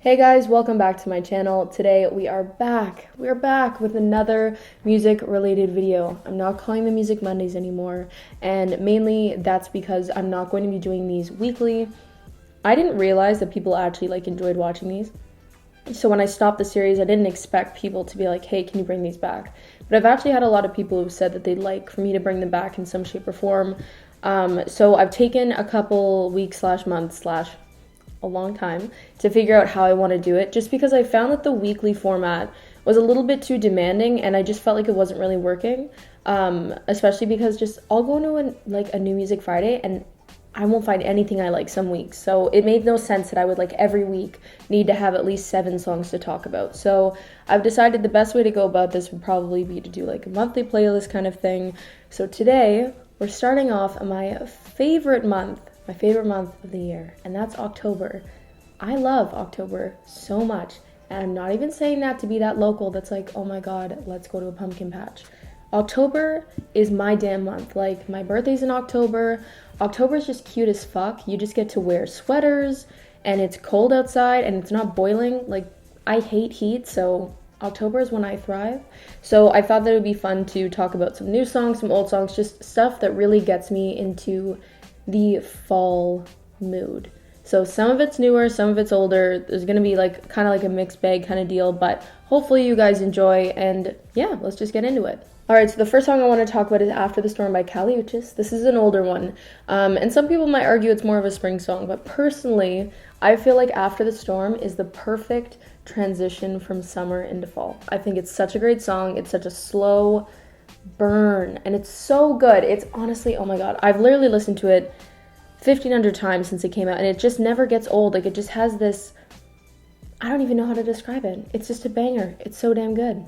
Hey guys, welcome back to my channel. Today we are back with another music related video. I'm not calling them Music Mondays anymore, and mainly that's because I'm not going to be doing these weekly. I didn't realize that people actually enjoyed watching these. So when I stopped the series, I didn't expect people to be like, hey, can you bring these back? But I've actually had a lot of people who've said that they'd like for me to bring them back in some shape or form. So I've taken a couple weeks / months / a long time to figure out how I want to do it, just because I found that the weekly format was a little bit too demanding and I just felt like it wasn't really working, especially because I'll go into a new music Friday and I won't find anything I like some weeks. So it made no sense that I would every week need to have at least 7 songs to talk about. So I've decided the best way to go about this would probably be to do a monthly playlist kind of thing. So today we're starting off my favorite month of the year, and that's October. I love October so much, and I'm not even saying that to be that local that's like, oh my god, let's go to a pumpkin patch. October is my damn month. My birthday's in October. October is just cute as fuck. You just get to wear sweaters, and it's cold outside, and it's not boiling. I hate heat, so October is when I thrive. So I thought that it would be fun to talk about some new songs, some old songs, just stuff that really gets me into the fall mood. So some of it's newer, some of it's older. There's gonna be kind of a mixed bag kind of deal, but hopefully you guys enjoy, and yeah, let's just get into it. Alright, so the first song I want to talk about is After the Storm by UCHIS. This is an older one, and some people might argue it's more of a spring song, but personally, I feel like After the Storm is the perfect transition from summer into fall. I think it's such a great song. It's such a slow burn, and it's so good. It's honestly, oh my god, I've literally listened to it 1,500 times since it came out, and it just never gets old. It just has this, I don't even know how to describe it. It's just a banger. It's so damn good.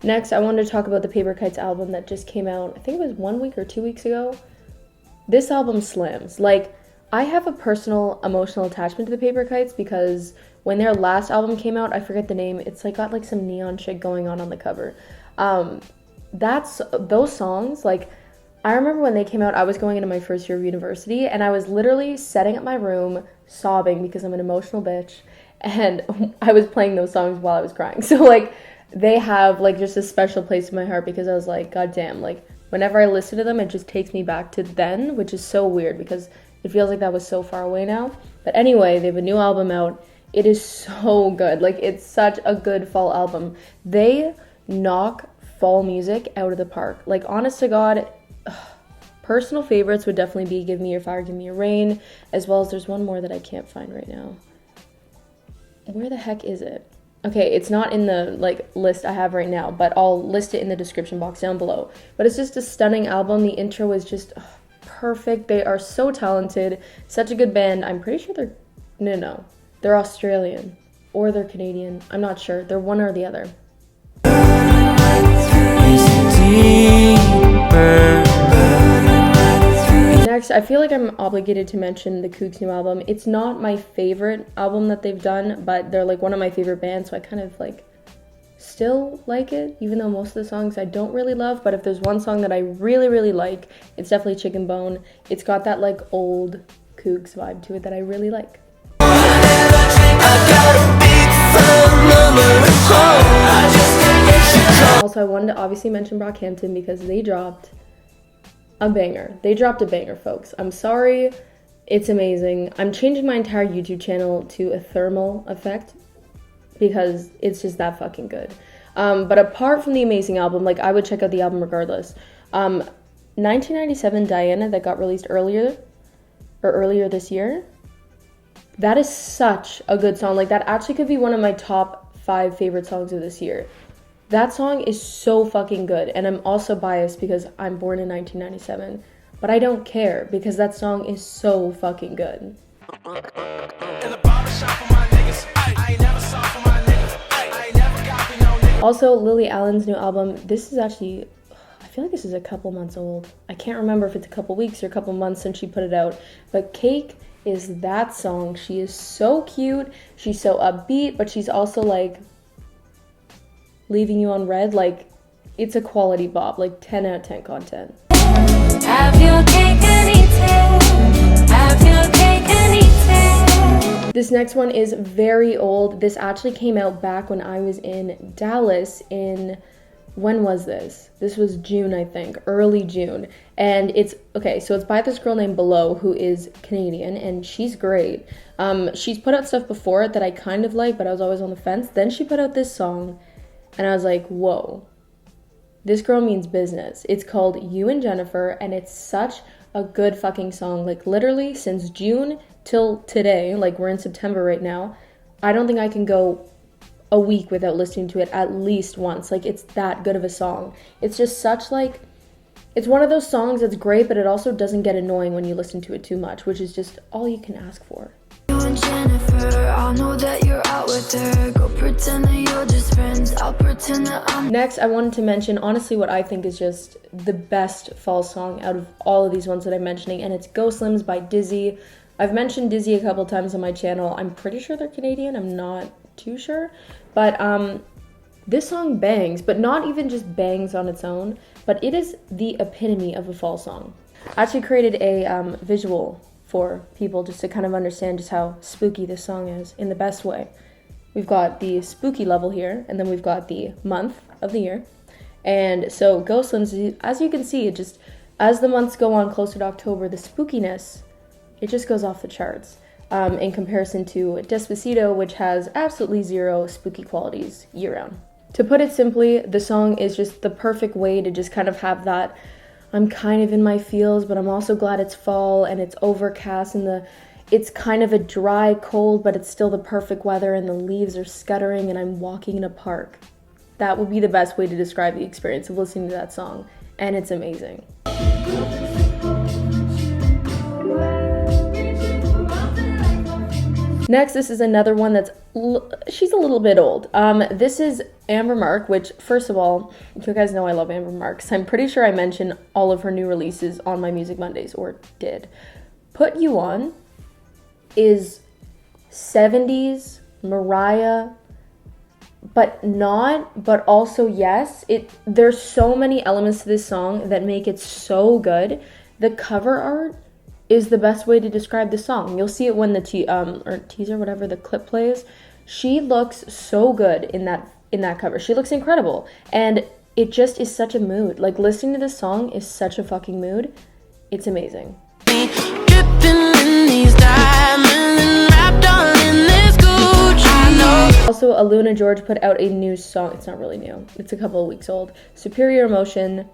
Next, I wanted to talk about the Paper Kites album that just came out, I think it was 1 week or 2 weeks ago. This album slams. I have a personal emotional attachment to the Paper Kites because when their last album came out, I forget the name, it's got some neon shit going on the cover. Those songs, I remember when they came out, I was going into my first year of university, and I was literally setting up my room sobbing because I'm an emotional bitch, and I was playing those songs while I was crying. So they have just a special place in my heart because I was like, god damn, whenever I listen to them, it just takes me back to then, which is so weird because it feels like that was so far away now. But anyway, they have a new album out. It is so good. It's such a good fall album. They knock fall music out of the park. Honest to God, personal favorites would definitely be Give Me Your Fire, Give Me Your Rain, as well as there's one more that I can't find right now. Where the heck is it? Okay, it's not in the list I have right now, but I'll list it in the description box down below. But it's just a stunning album. The intro is just perfect. They are so talented. Such a good band. I'm pretty sure they're Australian or they're Canadian. I'm not sure. They're one or the other. Next, I feel like I'm obligated to mention the KOOKS new album. It's not my favorite album that they've done, but they're one of my favorite bands, so I kind of still like it, even though most of the songs I don't really love. But if there's one song that I really, really like, it's definitely Chicken Bone. It's got that old KOOKS vibe to it that I really like. Also, I wanted to obviously mention Brockhampton because they dropped a banger. They dropped a banger, folks. I'm sorry. It's amazing. I'm changing my entire YouTube channel to a thermal effect because it's just that fucking good. But apart from the amazing album, I would check out the album regardless. 1997 Diana that got released earlier this year. That is such a good song. That actually could be one of my top 5 favorite songs of this year. That song is so fucking good, and I'm also biased because I'm born in 1997, but I don't care because that song is so fucking good. Also, Lily Allen's new album, this is actually, I feel like this is a couple months old. I can't remember if it's a couple weeks or a couple months since she put it out, but Cake is that song. She is so cute, she's so upbeat, but she's also leaving you on red. It's a quality bop, 10 out of 10 content. Have your cake and eat it. This next one is very old. This actually came out back when I was in Dallas in, when was this? This was June, I think, early June. And it's, okay, so it's by this girl named BULOW, who is Canadian, and she's great. She's put out stuff before that I kind of like, but I was always on the fence. Then she put out this song, and I was like, whoa, this girl means business. It's called You and Jennifer, and it's such a good fucking song. Like, literally, since June till today, like we're in September right now, I don't think I can go a week without listening to it at least once. Like, it's that good of a song. It's just such, like, it's one of those songs that's great, but it also doesn't get annoying when you listen to it too much, which is just all you can ask for. You and Jennifer, I'll know that you're out with her. Go pretend that you're just friends. I'll pretend that I'm... Next, I wanted to mention, honestly, what I think is just the best fall song out of all of these ones that I'm mentioning, and it's Go Slims by Dizzy. I've mentioned Dizzy a couple times on my channel. I'm pretty sure they're Canadian. I'm not too sure. But this song bangs, but not even just bangs on its own, but it is the epitome of a fall song. I actually created a visual for people just to kind of understand just how spooky this song is in the best way. We've got the spooky level here, and then we've got the month of the year. And so Go Slims, as you can see, it just, as the months go on closer to October, the spookiness, it just goes off the charts in comparison to Despacito, which has absolutely zero spooky qualities year-round. To put it simply, the song is just the perfect way to just kind of have that, I'm kind of in my feels, but I'm also glad it's fall and it's overcast and it's kind of a dry cold, but it's still the perfect weather and the leaves are scuttering and I'm walking in a park. That would be the best way to describe the experience of listening to that song, and it's amazing. Next, this is another one that's, she's a little bit old. This is Amber Mark, which, first of all, you guys know I love Amber Mark, so I'm pretty sure I mentioned all of her new releases on my Music Mondays, or did. Put You On is 70s Mariah, but not, but also yes. There's so many elements to this song that make it so good. The cover art is the best way to describe the song. You'll see it when the teaser, whatever the clip plays. She looks so good in that cover. She looks incredible, and it just is such a mood. Like, listening to this song is such a fucking mood. It's amazing. Also, Alunageorge put out a new song. It's not really new. It's a couple of weeks old. Superior Emotion.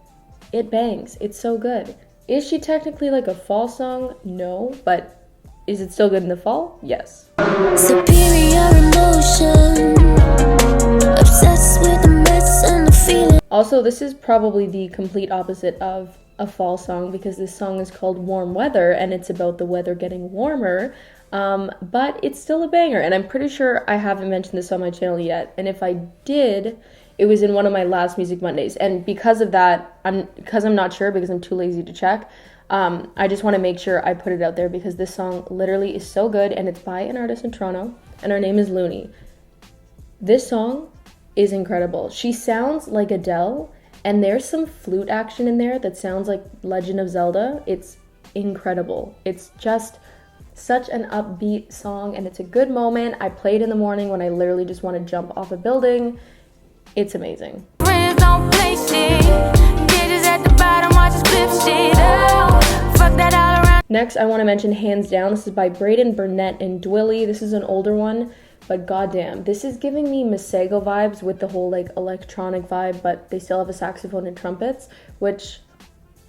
It bangs. It's so good. Is she technically like a fall song? No, but is it still good in the fall? Yes. Superior emotion, obsessed with the mess and the feeling. Also, this is probably the complete opposite of a fall song because this song is called Warm Weather and it's about the weather getting warmer, but it's still a banger, and I'm pretty sure I haven't mentioned this on my channel yet, and if I did, it was in one of my last Music Mondays, and because of that, because I'm not sure, because I'm too lazy to check, I just want to make sure I put it out there because this song literally is so good, and it's by an artist in Toronto, and her name is Loony. This song is incredible. She sounds like Adele, and there's some flute action in there that sounds like Legend of Zelda. It's incredible. It's just such an upbeat song, and it's a good moment. I play it in the morning when I literally just want to jump off a building. It's amazing. Next, I want to mention Hands Down. This is by BRANDYN, BURNETTE, and LILLY. This is an older one, but goddamn, this is giving me Masego vibes with the whole like electronic vibe, but they still have a saxophone and trumpets, which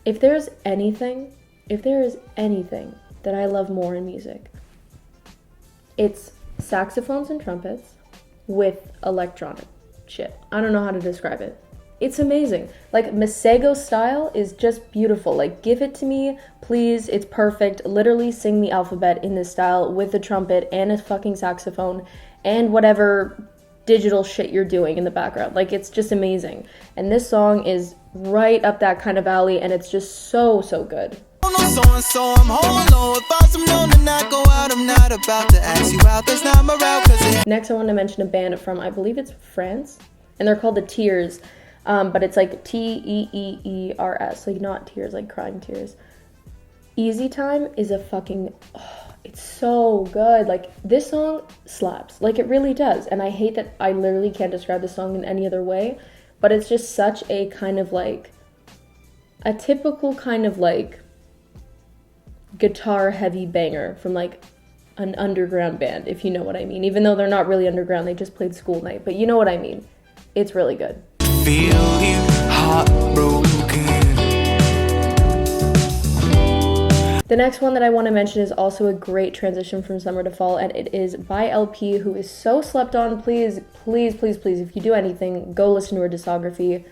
if there is anything that I love more in music, it's saxophones and trumpets with electronic shit. I don't know how to describe it. It's amazing. Like, Masego style is just beautiful. Like, give it to me, please. It's perfect. Literally sing the alphabet in this style with a trumpet and a fucking saxophone and whatever digital shit you're doing in the background. Like, it's just amazing. And this song is right up that kind of alley, and it's just so, so good. Next, I want to mention a band from, I believe it's France, and they're called The Tears, but it's like Teeers, like not tears, like crying tears. Easy Time is a fucking, it's so good. Like, this song slaps. Like, it really does. And I hate that I literally can't describe the song in any other way, but it's just such a kind of like, a typical kind of like guitar heavy banger from like an underground band, if you know what I mean. Even though they're not really underground, they just played School Night, but you know what I mean. It's really good. Feel you heartbroken. The next one that I want to mention is also a great transition from summer to fall, and it is by LP, who is so slept on. Please, please, please, please, if you do anything, go listen to her discography.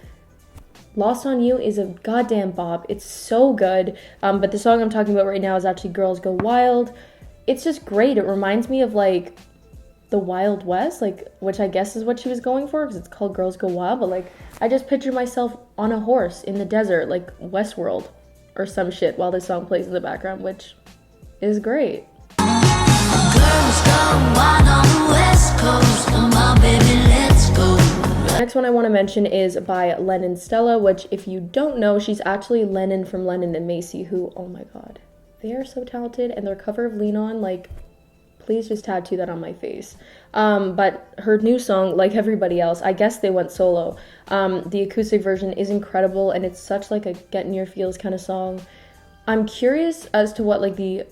Lost on You is a goddamn bop. It's so good. But the song I'm talking about right now is actually Girls Go Wild. It's just great. It reminds me of like the Wild West, like, which I guess is what she was going for because it's called Girls Go Wild. But like, I just picture myself on a horse in the desert, like Westworld or some shit, while this song plays in the background, which is great. Girls go wild on the West Coast. Come on, baby, let's go. Next one I want to mention is by Lennon Stella, which, if you don't know, she's actually Lennon from Lennon and Macy, who, oh my god, they are so talented, and their cover of Lean On, like, please just tattoo that on my face. But her new song, like everybody else, I guess they went solo. The acoustic version is incredible, and it's such like a get in your feels kind of song. I'm curious as to what like the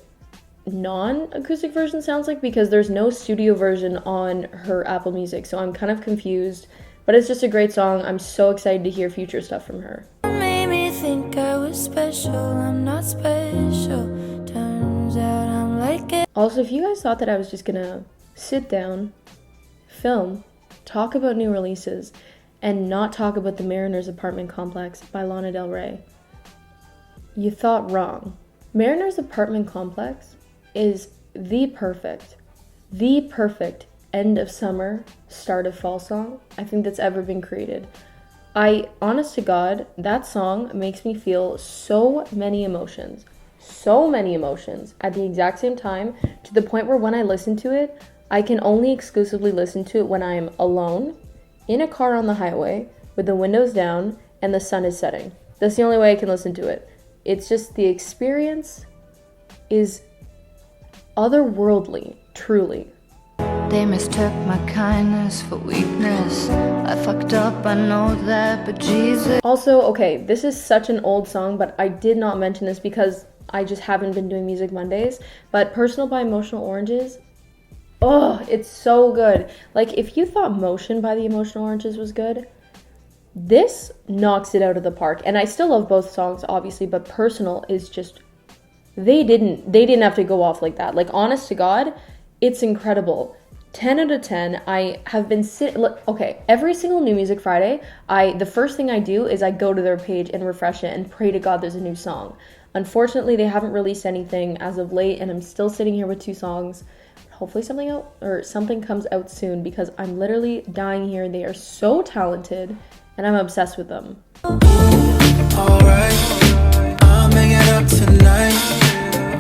non-acoustic version sounds like, because there's no studio version on her Apple Music, so I'm kind of confused. But it's just a great song. I'm so excited to hear future stuff from her. Made me think I was special. I'm not special. Turns out I'm like it. Also, if you guys thought that I was just gonna sit down, film, talk about new releases, and not talk about the Mariner's Apartment Complex by Lana Del Rey, you thought wrong. Mariner's Apartment Complex is the perfect end of summer, start of fall song I think that's ever been created. Honest to God, that song makes me feel so many emotions at the exact same time, to the point where when I listen to it, I can only exclusively listen to it when I'm alone, in a car on the highway, with the windows down, and the sun is setting. That's the only way I can listen to it. It's just, the experience is otherworldly, truly. They mistook my kindness for weakness. I fucked up, I know that, but Jesus. Also, okay, this is such an old song, but I did not mention this because I just haven't been doing Music Mondays, but Personal by Emotional Oranges, oh, it's so good. Like, if you thought Motion by the Emotional Oranges was good, this knocks it out of the park. And I still love both songs, obviously, but Personal is just, they didn't have to go off like that. Like, honest to God, it's incredible. 10 out of 10. I have been okay, every single New Music Friday, the first thing I do is I go to their page and refresh it and pray to God there's a new song. Unfortunately, they haven't released anything as of late, and I'm still sitting here with 2 songs. Hopefully something comes out soon, because I'm literally dying here. They are so talented, and I'm obsessed with them. Alright, I'll make it up tonight.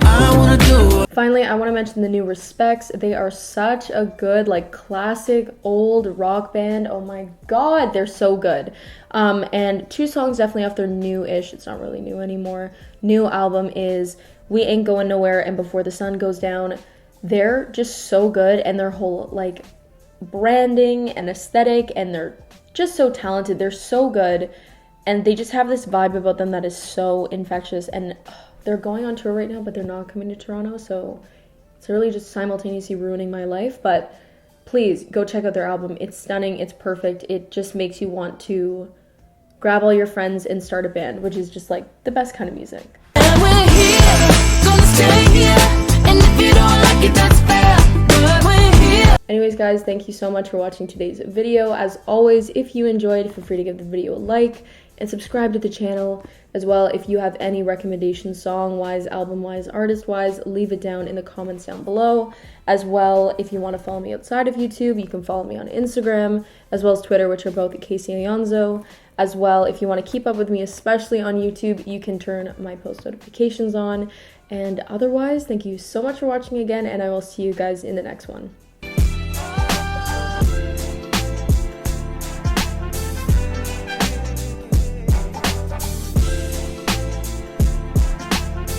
I wanna do it. Finally, I want to mention the new Respects. They are such a good, like, classic old rock band. Oh my god, they're so good. And 2 songs definitely off their new-ish, it's not really new anymore, new album is We Ain't Going Nowhere and Before the Sun Goes Down. They're just so good, and their whole, like, branding and aesthetic, and they're just so talented. They're so good, and they just have this vibe about them that is so infectious. And they're going on tour right now, but they're not coming to Toronto, so it's really just simultaneously ruining my life. But please go check out their album. It's stunning, it's perfect. It just makes you want to grab all your friends and start a band, which is just like the best kind of music. And we're here, gonna stay here. And if you don't like it, that's fair. But we're here. Anyways, guys, thank you so much for watching today's video. As always, if you enjoyed, feel free to give the video a like and subscribe to the channel. As well, if you have any recommendations, song-wise, album-wise, artist-wise, leave it down in the comments down below. As well, if you want to follow me outside of YouTube, you can follow me on Instagram, as well as Twitter, which are both at Aonso. As well, if you want to keep up with me, especially on YouTube, you can turn my post notifications on. And otherwise, thank you so much for watching again, and I will see you guys in the next one.